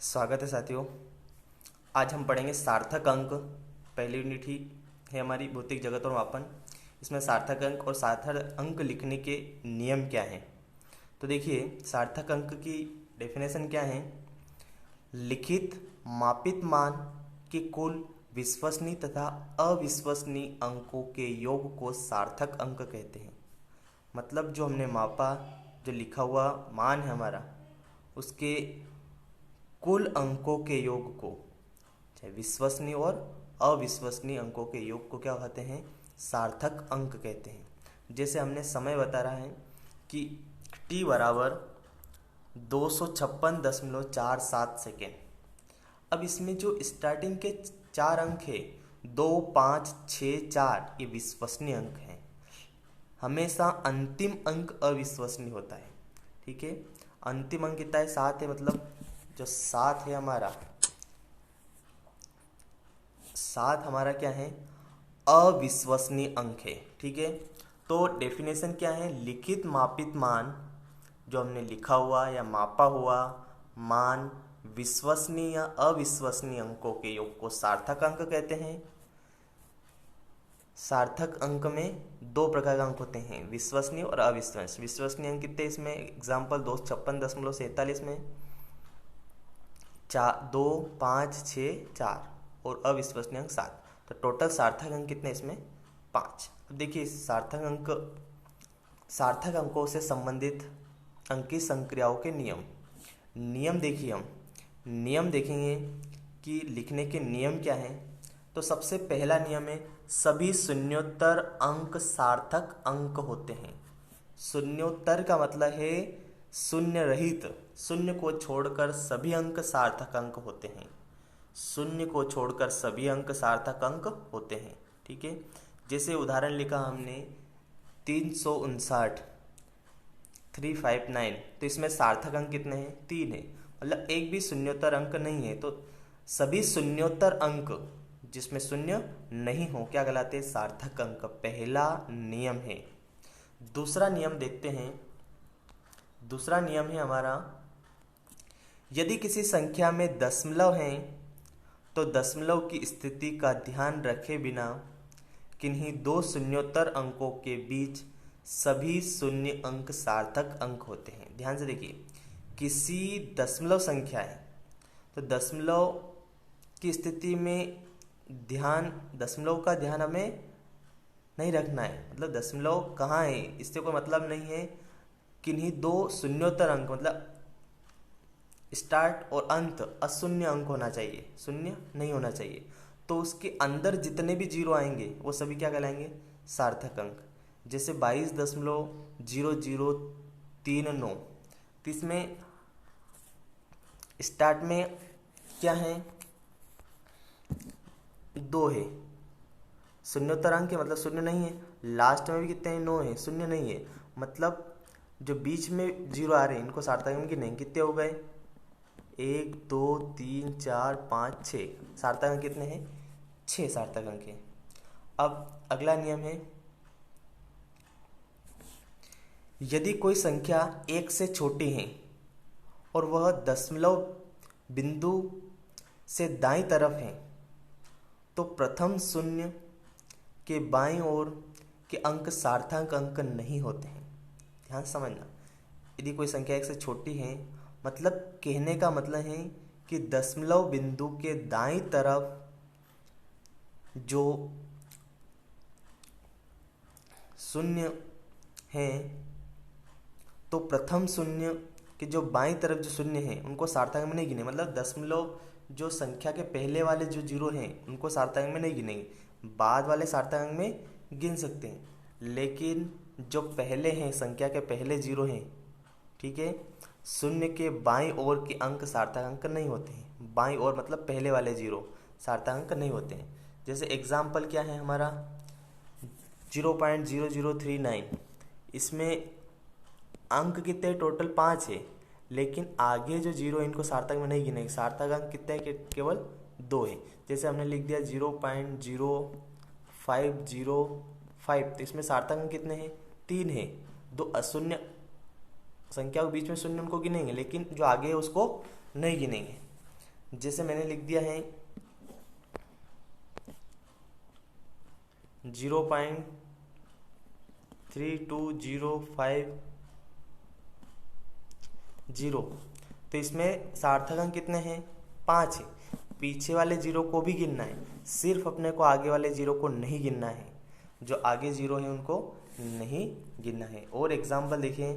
स्वागत है साथियों। आज हम पढ़ेंगे सार्थक अंक। पहली यूनिट ही है हमारी भौतिक जगत और मापन। इसमें सार्थक अंक और सार्थक अंक लिखने के नियम क्या हैं। तो देखिए, सार्थक अंक की डेफिनेशन क्या है। लिखित मापित मान के कुल विश्वसनीय तथा अविश्वसनीय अंकों के योग को सार्थक अंक कहते हैं। मतलब जो हमने मापा, जो लिखा हुआ मान है हमारा, उसके कुल अंकों के योग को, चाहे विश्वसनीय और अविश्वसनीय अंकों के योग को क्या कहते हैं, सार्थक अंक कहते हैं। जैसे हमने समय बता रहा है कि t बराबर 256.47 सेकेंड। अब इसमें जो स्टार्टिंग के 4 अंक है 2, 5, 6, 4, ये विश्वसनीय अंक हैं। हमेशा अंतिम अंक अविश्वसनीय होता है। ठीक है, अंतिम अंक कितना है, 7 है। मतलब जो 7 है हमारा, 7 हमारा क्या है, अविश्वसनीय अंक है। ठीक है, तो डेफिनेशन क्या है, लिखित मापित मान, जो हमने लिखा हुआ या मापा हुआ मान विश्वसनीय या अविश्वसनीय अंकों के योग को सार्थक अंक कहते हैं। सार्थक अंक में 2 प्रकार के अंक होते हैं, विश्वसनीय और अविश्वसनीय। विश्वसनीय अंक कितने, इसमें एग्जाम्पल 256.47 में 2, 5, 6, 4 और अविश्वसनीय अंक 7। तो टोटल सार्थक अंक कितने इसमें, 5। अब देखिए, सार्थक अंकों से संबंधित अंकीय संक्रियाओं के नियम देखिए। हम नियम देखेंगे कि लिखने के नियम क्या हैं। तो सबसे पहला नियम है, सभी शून्योत्तर अंक सार्थक अंक होते हैं। शून्योत्तर का मतलब है शून्य रहित, शून्य को छोड़कर सभी अंक सार्थक अंक होते हैं। शून्य को छोड़कर सभी अंक सार्थक अंक होते हैं। ठीक है, जैसे उदाहरण लिखा हमने 359, 359, तो इसमें सार्थक अंक कितने हैं, 3 है। मतलब एक भी शून्योत्तर अंक नहीं है। तो सभी शून्योत्तर अंक जिसमें शून्य नहीं हो क्या कहलाते हैं, सार्थक अंक। पहला नियम है। दूसरा नियम देखते हैं। दूसरा नियम है हमारा, यदि किसी संख्या में दशमलव हैं तो दशमलव की स्थिति का ध्यान रखे बिना किन्हीं 2 शून्योत्तर अंकों के बीच सभी शून्य अंक सार्थक अंक होते हैं। ध्यान से देखिए, किसी दशमलव संख्या है तो दशमलव की स्थिति में दशमलव का ध्यान हमें नहीं रखना है। मतलब दशमलव कहाँ है, इससे कोई मतलब नहीं है। किन्हीं 2 शून्योत्तर अंक, मतलब स्टार्ट और अंत अशून्य अंक होना चाहिए, शून्य नहीं होना चाहिए। तो उसके अंदर जितने भी जीरो आएंगे वो सभी क्या कहलाएंगे, सार्थक अंक। जैसे 22.0039, तो इसमें स्टार्ट में क्या है, 2 है, शून्योत्तर अंक है, मतलब शून्य नहीं है। लास्ट में भी कितने हैं, 9 है, शून्य नहीं है। मतलब जो बीच में जीरो आ रहे हैं इनको सार्थक अंक नहीं, कितने हो गए, 1, 2, 3, 4, 5, 6। सार्थक अंक कितने हैं, 6 सार्थक अंक हैं। अब अगला नियम है, यदि कोई संख्या 1 से छोटी है और वह दशमलव बिंदु से दाईं तरफ है तो प्रथम शून्य के बाईं ओर के अंक सार्थक अंक नहीं होते हैं। ध्यान समझना, यदि कोई संख्या 1 से छोटी है, मतलब कहने का मतलब है कि दशमलव बिंदु के दाईं तरफ जो शून्य है, तो प्रथम शून्य के जो बाईं तरफ जो शून्य है उनको सार्थक अंक में नहीं गिने। मतलब दशमलव जो संख्या के पहले वाले जो जीरो हैं उनको सार्थक अंक में नहीं गिनेंगे, बाद वाले सार्थक अंक में गिन सकते हैं। लेकिन जो पहले हैं, संख्या के पहले जीरो हैं, ठीक है, शून्य के बाईं ओर के अंक सार्थक अंक नहीं होते हैं। बाईं ओर मतलब पहले वाले जीरो सार्थक अंक नहीं होते हैं। जैसे एग्जाम्पल क्या है हमारा, 0.0039, इसमें अंक कितने टोटल 5 है, लेकिन आगे जो जीरो इनको सार्थक में नहीं गिनेंगे। सार्थक अंक कितने हैं, केवल 2 है। जैसे हमने लिख दिया 0.0505, तो इसमें सार्थक अंक कितने हैं, 3 है। 2 अशून्य संख्या के बीच में शून्य उनको गिनेंगे, लेकिन जो आगे है उसको नहीं गिनेंगे। जैसे मैंने लिख दिया है 0.3205 तो इसमें सार्थक अंक कितने हैं? 5 है। पीछे वाले जीरो को भी गिनना है, सिर्फ अपने को आगे वाले जीरो को नहीं गिनना है। जो आगे जीरो है उनको नहीं गिनना है। और एग्जाम्पल देखिए,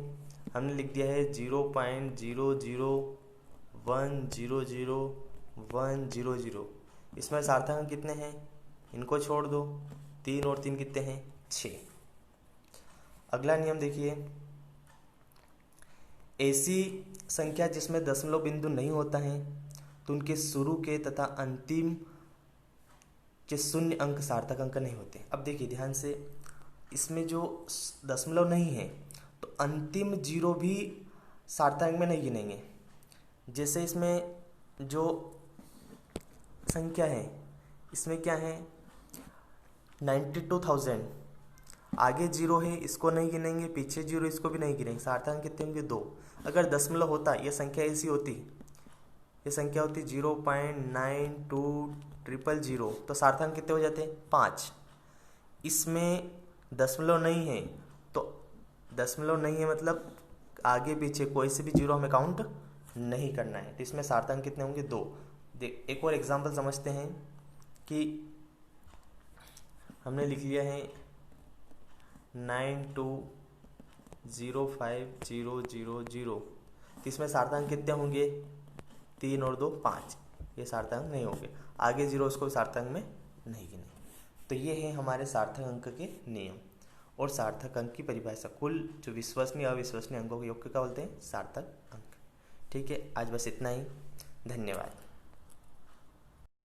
हमने लिख दिया है 0.001000100। इसमें सार्थक अंक कितने हैं? इनको छोड़ दो, 3 और 3 कितने हैं? 6। अगला नियम देखिए, ऐसी संख्या जिसमें दशमलव बिंदु नहीं होता है तो उनके शुरू के तथा अंतिम के शून्य अंक सार्थक अंक नहीं होते। अब देखिए ध्यान से, इसमें जो दशमलव नहीं है तो अंतिम जीरो भी सार्थक अंक में नहीं गिनेंगे। जैसे इसमें जो संख्या है, इसमें क्या है 92,000, आगे जीरो है इसको नहीं गिनेंगे, पीछे जीरो इसको भी नहीं गिनेंगे, सार्थक अंक कितने होंगे? 2। अगर दशमलव होता, ये संख्या ऐसी होती, ये संख्या होती 0.9200, तो सार्थक अंक कितने हो जाते? 5। इसमें दशमलव नहीं है तो दशमलव नहीं है मतलब आगे पीछे कोई से भी जीरो हमें काउंट नहीं करना है, तो इसमें सार्थक अंक कितने होंगे? 2। एक और एग्जांपल समझते हैं कि हमने लिख लिया है 9205,000, तो इसमें सार्थक अंक कितने होंगे? 3 और 2 5। ये सार्थक अंक नहीं होंगे, आगे जीरो उसको सार्थक अंक में नहीं गिने। तो ये है हमारे सार्थक अंक के नियम और सार्थक अंक की परिभाषा। कुल जो विश्वसनीय अविश्वसनीय अंकों के योग क्या बोलते हैं? सार्थक अंक। ठीक है, आज बस इतना ही। धन्यवाद।